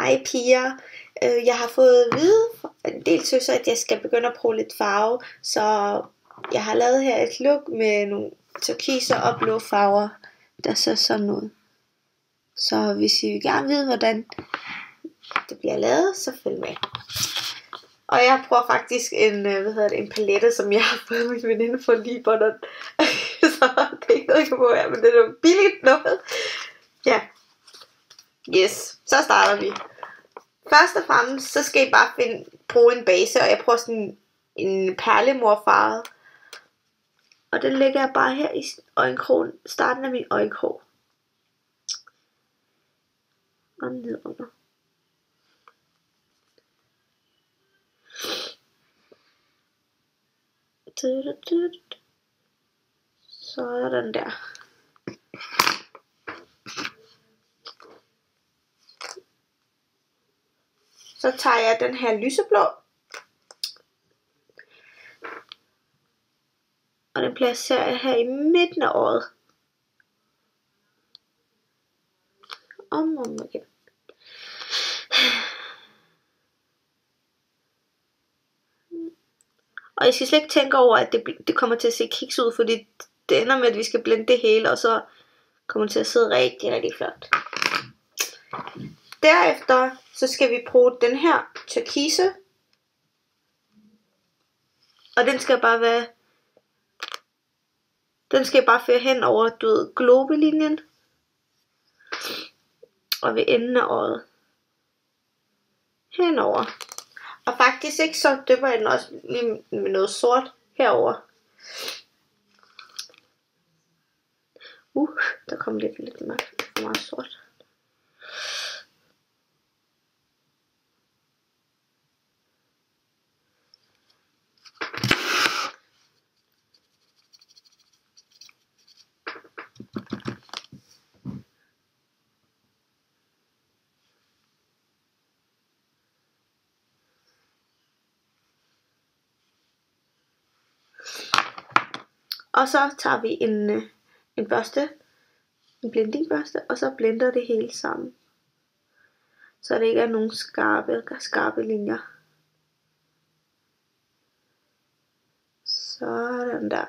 Hej piger. Jeg har fået at vide en del søsser, at jeg skal begynde at prøve lidt farve. Så jeg har lavet her et look med nogle turkiser og blå farver, der ser sådan ud. Så hvis I vil gerne vide, hvordan det bliver lavet, så følg med. Og jeg prøver faktisk en palette, som jeg har fået min veninde for Libanon. Så det er ikke noget, jeg kan bruge her, men det er noget billigt noget. Ja. Yes, så starter vi. Først og fremmest, så skal I bare bruge en base, og jeg prøver sådan en perlemorfarve. Og den lægger jeg bare her i øjenkrogen, starten af min øjenkrog. Og ned under. Sådan der. Så tager jeg den her lyseblå. Og den placerer jeg her i midten af øjet. Om igen. Og I skal slet ikke tænke over, at det kommer til at se kiks ud, fordi det ender med, at vi skal blende det hele, og så kommer det til at sidde rigtig, rigtig flot. Derefter så skal vi bruge den her turkise. Og den skal bare være... Den skal bare føre hen over, globelinjen. Og ved enden af øjet. Henover. Og faktisk ikke, så dypper jeg den også lige med noget sort herover. Der kom lidt mørkt. For meget sort. Og så tager vi en børste, en blendingbørste, og så blender det hele sammen. Så det ikke er nogen skarpe linjer. Sådan der.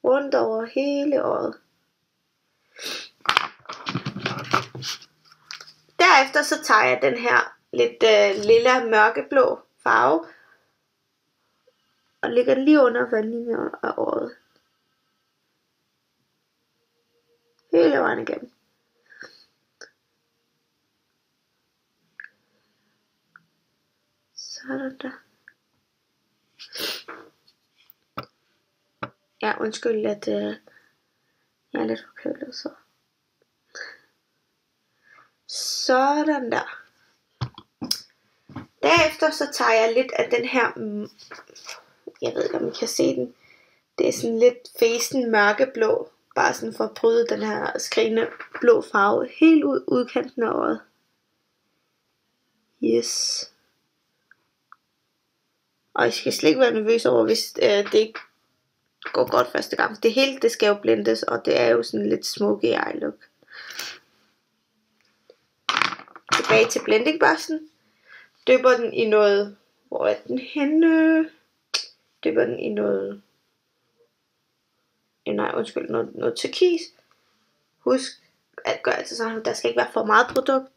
Rundt over hele øjet. Derefter så tager jeg den her lidt lilla mørkeblå farve. Og lægger den lige under vandlinjen af øjet. Hele vejen igennem. Sådan der. Ja, undskyld, at jeg er lidt forkølet så. Sådan der. Derefter så tager jeg lidt af den her, jeg ved ikke om I kan se den. Det er sådan lidt fesen mørkeblå. Bare sådan for at bryde den her skrigende blå farve helt ud udkanten af øjet. Yes. Og I skal slet ikke være nervøs over, hvis det ikke går godt første gang. Det hele det skal jo blendes, og det er jo sådan lidt smoky eye look. Tilbage til blendingbørsten. Dypper den i noget, hvor er den henne? Dypper den i noget, noget turkis. Husk at gøre det sådan, der skal ikke være for meget produkt.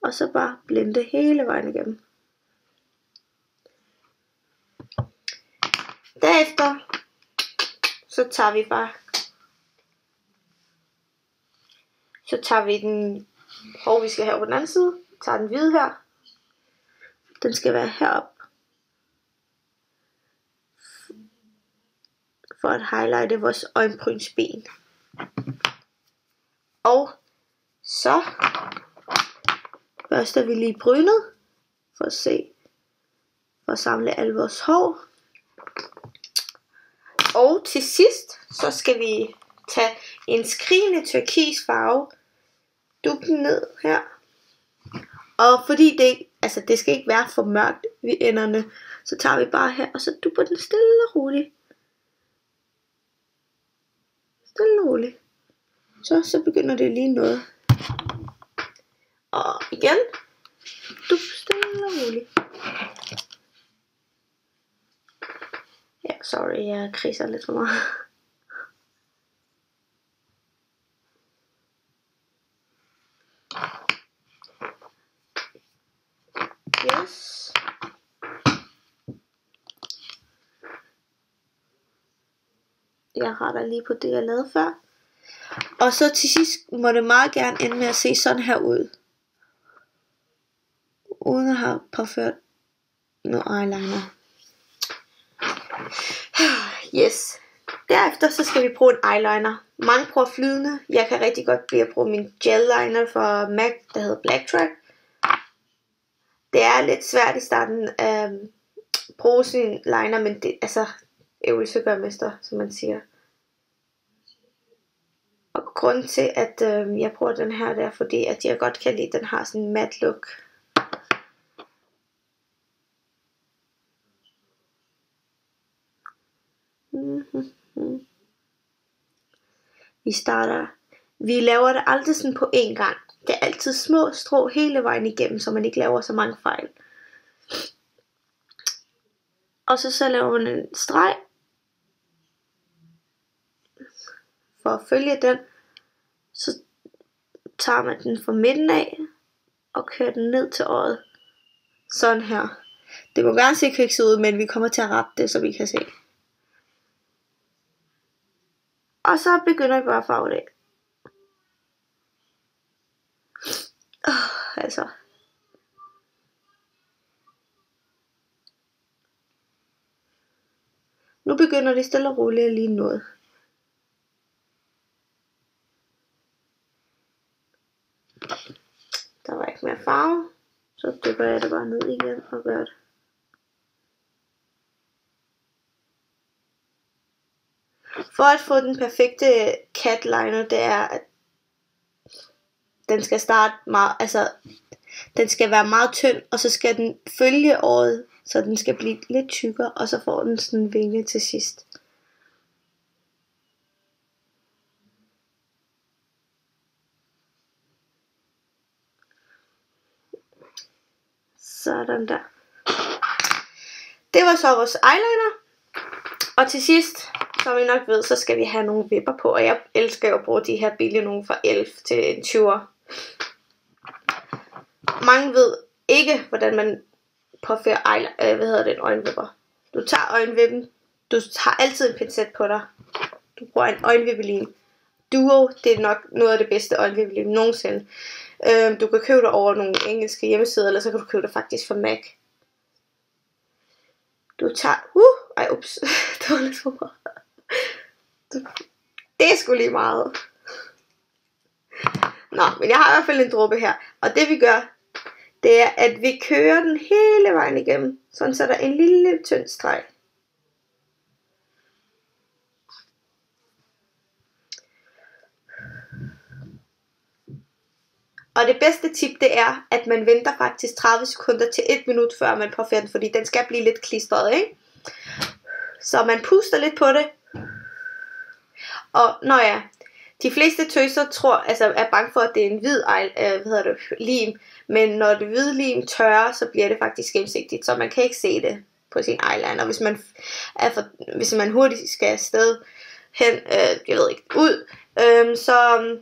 Og så bare blende hele vejen igennem. Derefter så tager vi den, vi skal her på den anden side. Tager den hvide her. Den skal være heroppe. For at highlighte vores øjenbrynsben. Og så børster vi lige brynet. For at samle alle vores hår. Og til sidst, så skal vi tage en skrigende turkis farve. Dup den ned her. Og fordi det skal ikke være for mørkt ved enderne, så tager vi bare her, og så dupper den stille og roligt. Stille og roligt. Så begynder det lige noget. Og igen, stille og roligt. Ja, sorry, jeg kriser lidt for meget. Yes. Jeg retter lige på det, jeg lavede før. Og så til sidst må det meget gerne ende med at se sådan her ud. Uden at have påført noget eyeliner. Yes. Derefter så skal vi bruge en eyeliner. Mange bruger flydende. Jeg kan rigtig godt lide at bruge min gel liner fra MAC, der hedder Black Track. Det er lidt svært i starten at bruge sin liner, men det altså øvelse gør mester, som man siger. Og grunden til at jeg bruger den her, det er fordi at jeg godt kan lide at den har sådan en matte look. Vi laver det aldrig sådan på én gang. Det er altid små strå hele vejen igennem, så man ikke laver så mange fejl. Og så laver man en streg for at følge den. Så tager man den fra midten af og kører den ned til øjet. Sådan her. Det må gerne se kvikset ud, men vi kommer til at rappe det, så vi kan se. Og så begynder vi bare at farve det. Altså. Nu begynder det stille og roligt at ligne noget. Der var ikke mere farve. Så dypper jeg det bare ned igen og gør det. For at få den perfekte cat liner, det er at den skal starte meget, altså den skal være meget tynd, og så skal den følge året, så den skal blive lidt tykkere, og så får den sådan en vinge til sidst. Sådan der. Det var så vores eyeliner. Og til sidst, som I nok ved, så skal vi have nogle vipper på. Og jeg elsker at bruge de her billige nogle fra 11 til en 20'er. Mange ved ikke, hvordan man påfører øjenvipper. Du tager øjenvippen. Du har altid en pincet på dig. Du bruger en øjenvippelim. Duo, det er nok noget af det bedste øjenvippelim nogensinde. Du kan købe det over nogle engelske hjemmesider, eller så kan du købe det faktisk fra MAC. Du tager, ups, det var lidt for meget. Det er sgu lige meget. Nå, men jeg har i hvert fald en dråbe her. Og det vi gør, det er at vi kører den hele vejen igennem, sådan så der er en lille tynd streg. Og det bedste tip, det er, at man venter faktisk 30 sekunder til 1 minut, før man påfører den, fordi den skal blive lidt klistret, ikke? Så man puster lidt på det. Og de fleste tøser er bange for, at det er en hvid lim. Men når det hvide lim tørrer, så bliver det faktisk gennemsigtigt, så man kan ikke se det på sin eyeliner. Hvis man hurtigt skal afsted hen, ud, så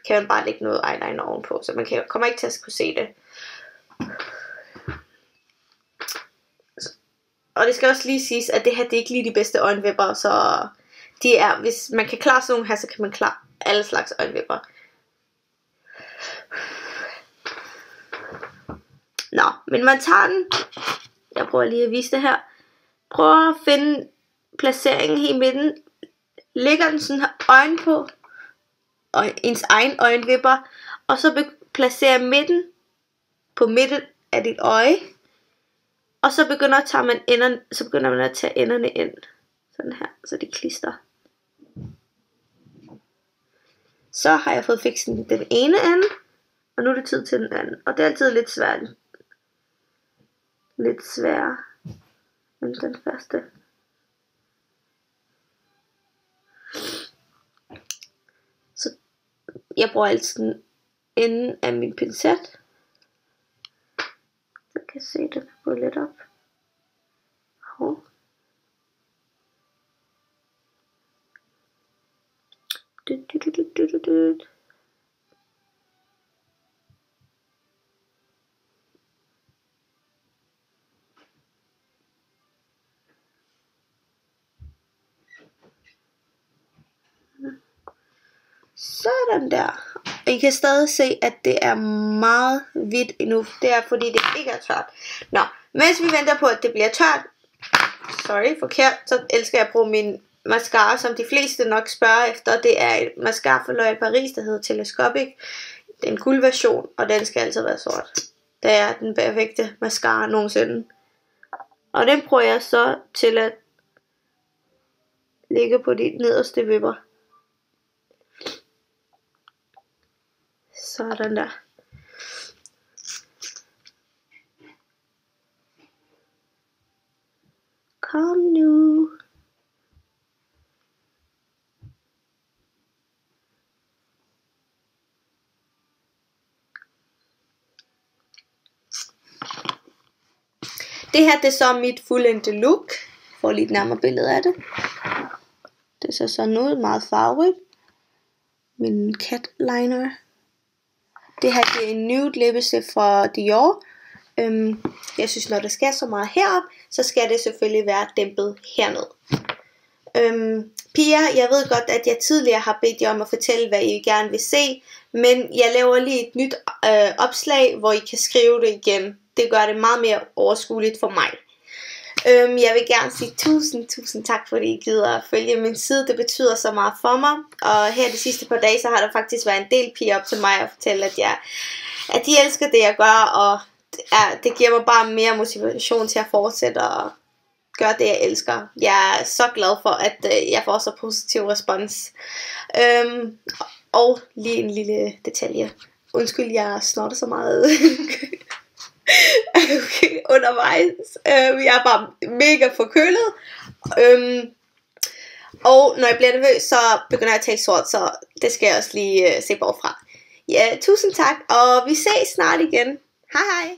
kan man bare lægge noget eyeliner ovenpå, så man kommer ikke til at kunne se det. Og det skal også lige siges, at det her det er ikke lige de bedste øjenvipper, så hvis man kan klare sådan nogle her, så kan man klare alle slags øjenvipper. Nå, men man tager den. Jeg prøver lige at vise det her. Prøv at finde placeringen her i midten. Lægger den sådan her øjen på ens egen øjenvipper, og så placerer midten på midten af dit øje, og så begynder man at tage enderne ind, sådan her, så de klister. Så har jeg fået fikset den ene ende, og nu er det tid til den anden, og det er altid lidt sværere end den første. Jeg bruger altid enden af min pincet. kan se, den er gået lidt op. Hov. Sådan der. I kan stadig se, at det er meget hvidt endnu. Det er fordi det ikke er tørt. Nå, mens vi venter på, at det bliver tørt, forkert, så elsker jeg at bruge min mascara, som de fleste nok spørger efter. Det er et mascara fra L'Oréal Paris, der hedder Telescopic. Det er en guldversion, og den skal altid være sort. Det er den perfekte mascara nogensinde. Og den prøver jeg så til at lægge på de nederste vipper. Sådan der. Kom nu. Det her, det er så mit fuldendte look. Får lige et nærmere billede af det. Det ser sådan ud, meget farvet. Min cat liner. Det her, det er en nude læbestift fra Dior. Jeg synes, når der skal så meget herop, så skal det selvfølgelig være dæmpet herned. Piger, jeg ved godt, at jeg tidligere har bedt jer om at fortælle, hvad I gerne vil se. Men jeg laver lige et nyt opslag, hvor I kan skrive det igen. Det gør det meget mere overskueligt for mig. Jeg vil gerne sige tusind tak, fordi I gider at følge min side. Det betyder så meget for mig. Og her de sidste par dage, så har der faktisk været en del piger op til mig og fortælle, at de elsker det, jeg gør. Og det giver mig bare mere motivation til at fortsætte og gøre det, jeg elsker. Jeg er så glad for, at jeg får så positiv respons. Og lige en lille detalje. Undskyld, jeg snotter så meget. Okay, undervejs. Jeg er bare mega forkølet. Og når jeg bliver nervøs, så begynder jeg at tale sort, så det skal jeg også lige se bort fra. Ja, tusind tak, og vi ses snart igen. Hej hej.